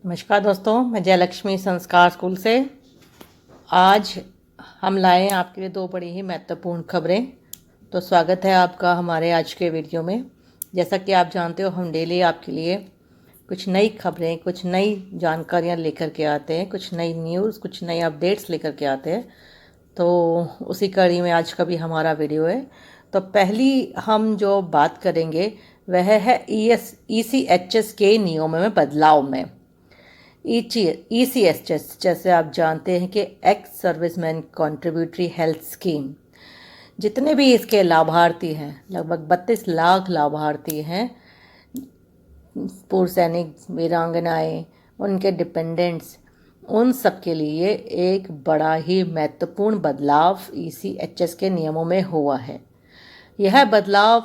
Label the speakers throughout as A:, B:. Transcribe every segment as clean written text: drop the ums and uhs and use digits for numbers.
A: नमस्कार दोस्तों, मैं जयलक्ष्मी संस्कार स्कूल से आज हम लाए हैं आपके लिए दो बड़ी ही महत्वपूर्ण खबरें। तो स्वागत है आपका हमारे आज के वीडियो में। जैसा कि आप जानते हो, हम डेली आपके लिए कुछ नई खबरें, कुछ नई जानकारियां लेकर के आते हैं, कुछ नई न्यूज़, कुछ नए अपडेट्स लेकर के आते हैं। तो उसी कड़ी में आज का भी हमारा वीडियो है। तो पहली हम जो बात करेंगे वह है ECHS के नियमों में बदलाव में। ECHS जैसे आप जानते हैं कि ex serviceman contributory health scheme, जितने भी इसके लाभार्थी हैं, लगभग 32 लाख लाभार्थी हैं। पूर्व सैनिक, वीरांगनाएं, उनके डिपेंडेंट्स, उन सब के लिए एक बड़ा ही महत्वपूर्ण बदलाव ECHS के नियमों में हुआ है। यह बदलाव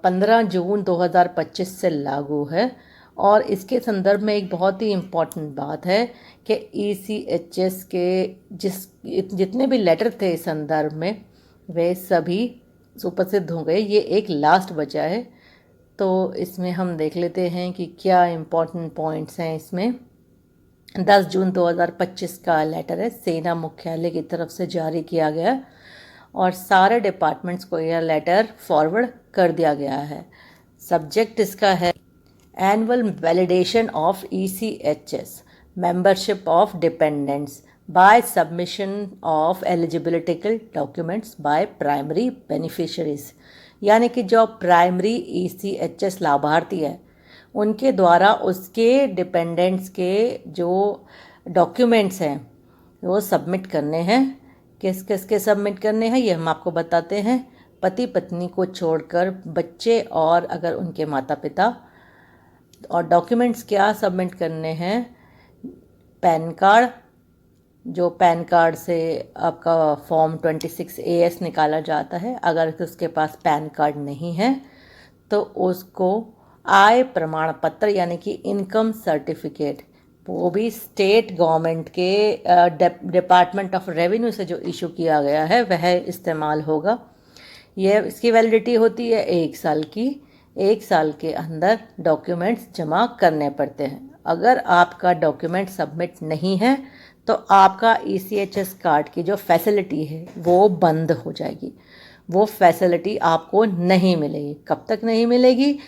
A: 15 जून 2025 से लागू है और इसके संदर्भ में एक बहुत ही इम्पॉर्टेंट बात है कि ECHS के जितने भी लेटर थे इस संदर्भ में, वे सभी सुप्रसिद्ध हो गए। ये एक लास्ट बचा है, तो इसमें हम देख लेते हैं कि क्या इम्पॉर्टेंट पॉइंट्स हैं इसमें। 10 जून 2025 का लेटर है, सेना मुख्यालय की तरफ से जारी किया गया और सारे डिपार्टमेंट्स को यह लेटर फॉरवर्ड कर दिया गया है। सब्जेक्ट इसका है annual validation of ECHS membership of dependents by submission of eligibility documents by primary beneficiaries, यानी कि जो प्राइमरी ECHS लाभार्थी है उनके द्वारा उसके डिपेंडेंट्स के जो डॉक्यूमेंट्स हैं वो सबमिट करने हैं। किस किस के सबमिट करने हैं ये हम आपको बताते हैं। पति पत्नी को छोड़कर बच्चे और अगर उनके माता पिता। और डॉक्यूमेंट्स क्या सबमिट करने हैं? पैन कार्ड, जो पैन कार्ड से आपका फॉर्म 26AS निकाला जाता है, अगर उसके पास पैन कार्ड नहीं है तो उसको आय प्रमाण पत्र यानी कि इनकम सर्टिफिकेट, वो भी स्टेट गवर्नमेंट के डिपार्टमेंट ऑफ रेवेन्यू से जो इशू किया गया है वह इस्तेमाल होगा। यह इसकी वैलिडिटी होती है 1 साल की। 1 साल के अंदर डॉक्यूमेंट्स जमा करने पड़ते हैं। अगर आपका डॉक्यूमेंट सबमिट नहीं है तो आपका ECHS कार्ड की जो फैसिलिटी है वो बंद हो जाएगी। वो फैसिलिटी आपको नहीं मिलेगी। कब तक नहीं मिलेगी?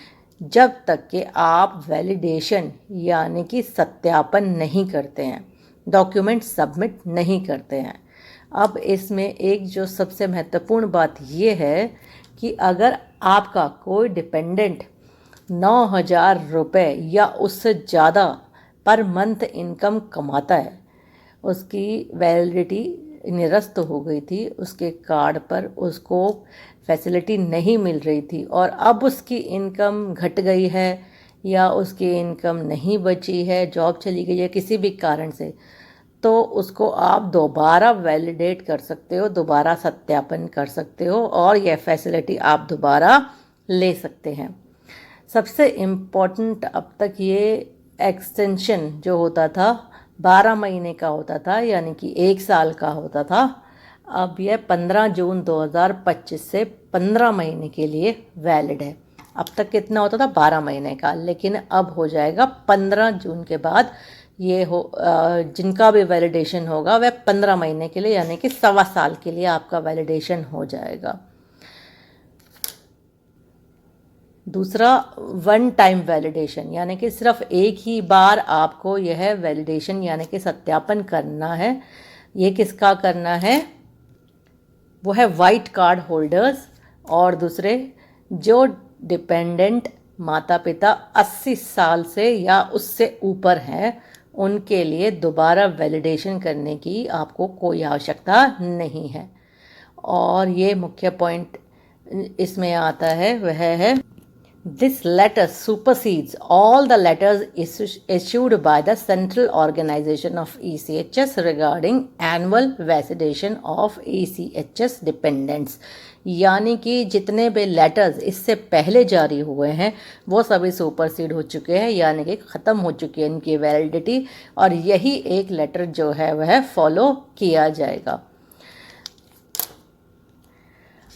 A: जब तक कि आप वैलिडेशन यानी कि सत्यापन नहीं करते हैं, डॉक्यूमेंट सबमिट नहीं करते हैं। अब इसमें एक जो सबसे महत्वपूर्ण बात ये है कि अगर आपका कोई डिपेंडेंट 9,000 रुपये या उससे ज़्यादा पर मंथ इनकम कमाता है, उसकी वैलिडिटी निरस्त हो गई थी, उसके कार्ड पर उसको फैसिलिटी नहीं मिल रही थी और अब उसकी इनकम घट गई है या उसकी इनकम नहीं बची है, जॉब चली गई है किसी भी कारण से, तो उसको आप दोबारा वैलिडेट कर सकते हो, दोबारा सत्यापन कर सकते हो और यह फैसिलिटी आप दोबारा ले सकते हैं। सबसे इम्पॉर्टेंट, अब तक ये एक्सटेंशन जो होता था 12 महीने का होता था, यानी कि 1 साल का होता था। अब यह 15 जून 2025 से 15 महीने के लिए वैलिड है। अब तक कितना होता था? 12 महीने का, लेकिन अब हो जाएगा 15 जून के बाद ये जिनका भी वैलिडेशन होगा वह 15 महीने के लिए यानी कि 1.25 साल के लिए आपका वैलिडेशन हो जाएगा। दूसरा, 1 टाइम वैलिडेशन, यानी कि सिर्फ एक ही बार आपको यह वैलिडेशन यानी कि सत्यापन करना है। ये किसका करना है? वो है वाइट कार्ड होल्डर्स और दूसरे जो डिपेंडेंट माता पिता 80 साल से या उससे ऊपर हैं, उनके लिए दोबारा वैलिडेशन करने की आपको कोई आवश्यकता नहीं है। और ये मुख्य पॉइंट इसमें आता है वह है, this letter supersedes all the letters issued by the central organization of ECHS regarding annual validation of ECHS dependents, यानी कि जितने भी लेटर्स इससे पहले जारी हुए हैं वो सभी सुपरसीड हो चुके हैं, यानी कि ख़त्म हो चुकी है इनकी वैलिडिटी और यही एक लेटर जो है वह फॉलो किया जाएगा।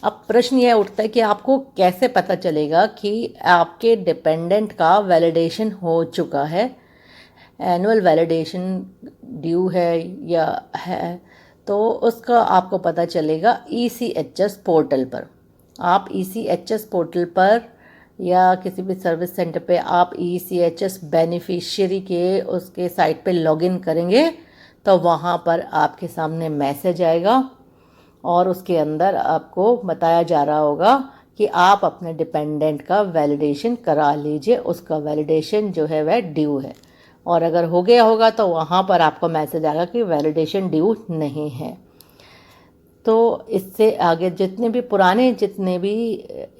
A: अब प्रश्न यह उठता है कि आपको कैसे पता चलेगा कि आपके डिपेंडेंट का वैलिडेशन हो चुका है। एनुअल वैलिडेशन ड्यू है या है, तो उसका आपको पता चलेगा ECHS पोर्टल पर। आप ECHS पोर्टल पर या किसी भी सर्विस सेंटर पे आप ECHS बेनिफिशियरी के उसके साइट पे लॉगिन करेंगे तो वहाँ पर आपके सामने मैसेज आएगा और उसके अंदर आपको बताया जा रहा होगा कि आप अपने डिपेंडेंट का वैलिडेशन करा लीजिए, उसका वैलिडेशन जो है वह ड्यू है। और अगर हो गया होगा तो वहाँ पर आपको मैसेज आएगा कि वैलिडेशन ड्यू नहीं है। तो इससे आगे जितने भी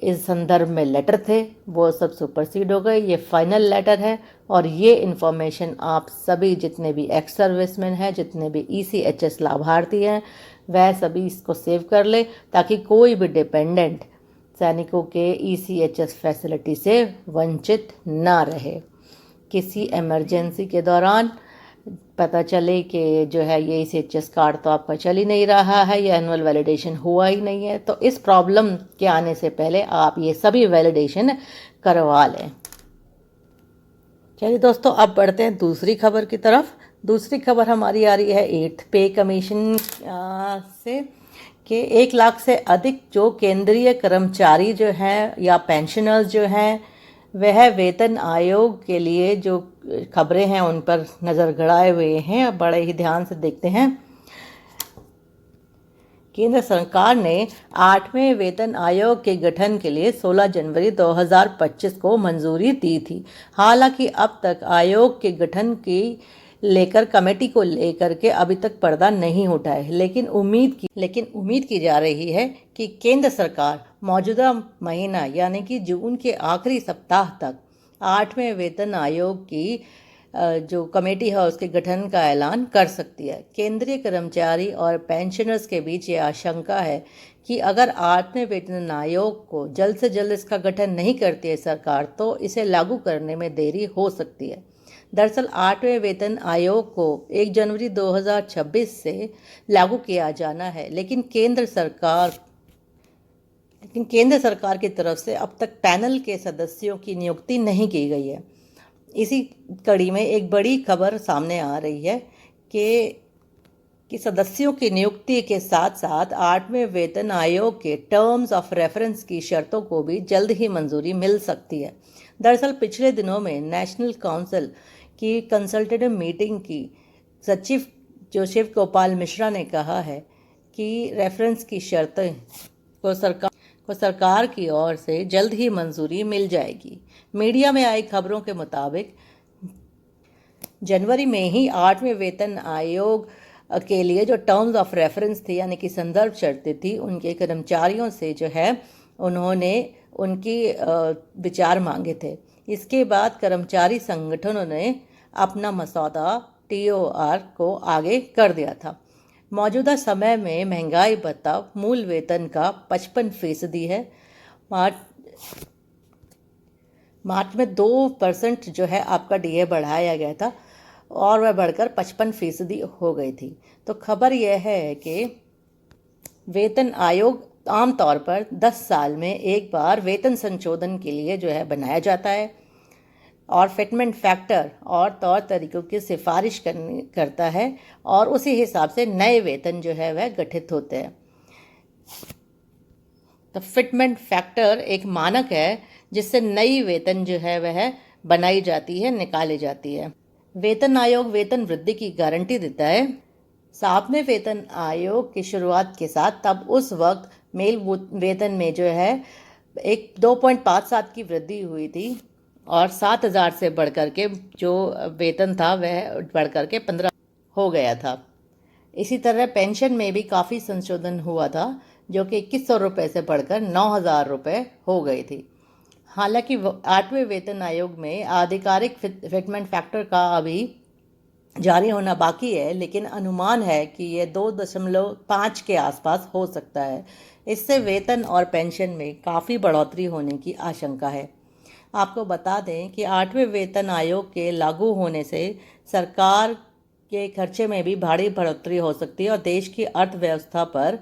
A: इस संदर्भ में लेटर थे वो सब सुपरसीड हो गए। ये फाइनल लेटर है और ये इन्फॉर्मेशन आप सभी जितने भी एक्स सर्विसमैन हैं, जितने भी ECHS लाभार्थी हैं, वह सभी इसको सेव कर ले ताकि कोई भी डिपेंडेंट सैनिकों के ECHS फैसिलिटी से वंचित ना रहे। किसी इमरजेंसी के दौरान पता चले कि जो है ये ECHS कार्ड तो आपका चल ही नहीं रहा है या एनुअल वैलिडेशन हुआ ही नहीं है, तो इस प्रॉब्लम के आने से पहले आप ये सभी वैलिडेशन करवा लें। चलिए दोस्तों, अब बढ़ते हैं दूसरी खबर की तरफ। दूसरी खबर हमारी आ रही है 8th पे कमीशन से कि 1 लाख से अधिक जो केंद्रीय कर्मचारी जो हैं या पेंशनर्स जो हैं वह वेतन आयोग के लिए जो खबरें हैं उन पर नज़र गड़ाए हुए हैं। अब बड़े ही ध्यान से देखते हैं। केंद्र सरकार ने 8वें वेतन आयोग के गठन के लिए 16 जनवरी 2025 को मंजूरी दी थी। हालांकि अब तक आयोग के गठन की लेकर कमेटी को लेकर के अभी तक पर्दा नहीं उठा है, लेकिन उम्मीद की जा रही है कि केंद्र सरकार मौजूदा महीना यानी कि जून के आखिरी सप्ताह तक 8वें वेतन आयोग की जो कमेटी है उसके गठन का ऐलान कर सकती है। केंद्रीय कर्मचारी और पेंशनर्स के बीच ये आशंका है कि अगर 8वें वेतन आयोग को जल्द से जल्द इसका गठन नहीं करती है सरकार तो इसे लागू करने में देरी हो सकती है। दरअसल 8वें वेतन आयोग को 1 जनवरी 2026 से लागू किया जाना है, लेकिन केंद्र सरकार की तरफ से अब तक पैनल के सदस्यों की नियुक्ति नहीं की गई है। इसी कड़ी में एक बड़ी खबर सामने आ रही है कि सदस्यों की नियुक्ति के साथ साथ 8वें वेतन आयोग के टर्म्स ऑफ रेफरेंस की शर्तों को भी जल्द ही मंजूरी मिल सकती है। दरअसल पिछले दिनों में नेशनल काउंसिल की कंसल्टेटिव मीटिंग की सचिव जो शिव गोपाल मिश्रा ने कहा है कि रेफरेंस की शर्तें को सरकार की ओर से जल्द ही मंजूरी मिल जाएगी। मीडिया में आई खबरों के मुताबिक जनवरी में ही 8वें वेतन आयोग के लिए जो टर्म्स ऑफ रेफरेंस थी यानी कि संदर्भ शर्तें थी, उनके कर्मचारियों से जो है उन्होंने उनकी विचार मांगे थे। इसके बाद कर्मचारी संगठनों ने अपना मसौदा TOR को आगे कर दिया था। मौजूदा समय में महंगाई भत्ता मूल वेतन का 55% है। मार्च में 2% जो है आपका DA बढ़ाया गया था और वह बढ़कर 55% हो गई थी। तो खबर यह है कि वेतन आयोग आमतौर पर 10 साल में एक बार वेतन संशोधन के लिए जो है बनाया जाता है और फिटमेंट फैक्टर और तौर तरीकों की सिफारिश करता है और उसी हिसाब से नए वेतन जो है वह गठित होते हैं। तो फिटमेंट फैक्टर एक मानक है जिससे नई वेतन जो है वह बनाई जाती है, निकाली जाती है। वेतन आयोग वेतन वृद्धि की गारंटी देता है। 7वें वेतन आयोग की शुरुआत के साथ तब उस वक्त मेल वेतन में जो है एक 2.57 की वृद्धि हुई थी और 7,000 से बढ़कर के जो वेतन था वह बढ़कर के 15 हो गया था। इसी तरह पेंशन में भी काफ़ी संशोधन हुआ था जो कि 2100 रुपये से बढ़कर 9,000 रुपये हो गई थी। हालांकि 8वें वेतन आयोग में आधिकारिक फिटमेंट फैक्टर का अभी जारी होना बाकी है, लेकिन अनुमान है कि यह 2.5 के आसपास हो सकता है। इससे वेतन और पेंशन में काफ़ी बढ़ोतरी होने की आशंका है। आपको बता दें कि 8वें वेतन आयोग के लागू होने से सरकार के खर्चे में भी भारी बढ़ोतरी हो सकती है और देश की अर्थव्यवस्था पर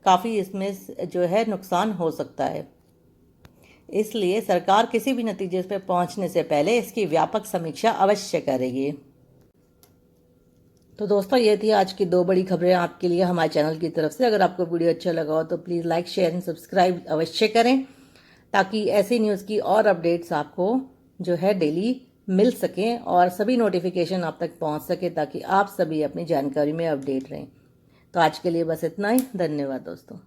A: काफ़ी इसमें जो है नुकसान हो सकता है। इसलिए सरकार किसी भी नतीजे पर पहुंचने से पहले इसकी व्यापक समीक्षा अवश्य करेगी। तो दोस्तों ये थी आज की 2 बड़ी खबरें आपके लिए हमारे चैनल की तरफ से। अगर आपको वीडियो अच्छा लगा हो तो please like share and subscribe अवश्य करें, ताकि ऐसी न्यूज़ की और अपडेट्स आपको जो है डेली मिल सकें और सभी नोटिफिकेशन आप तक पहुंच सके, ताकि आप सभी अपनी जानकारी में अपडेट रहें। तो आज के लिए बस इतना ही। धन्यवाद दोस्तों।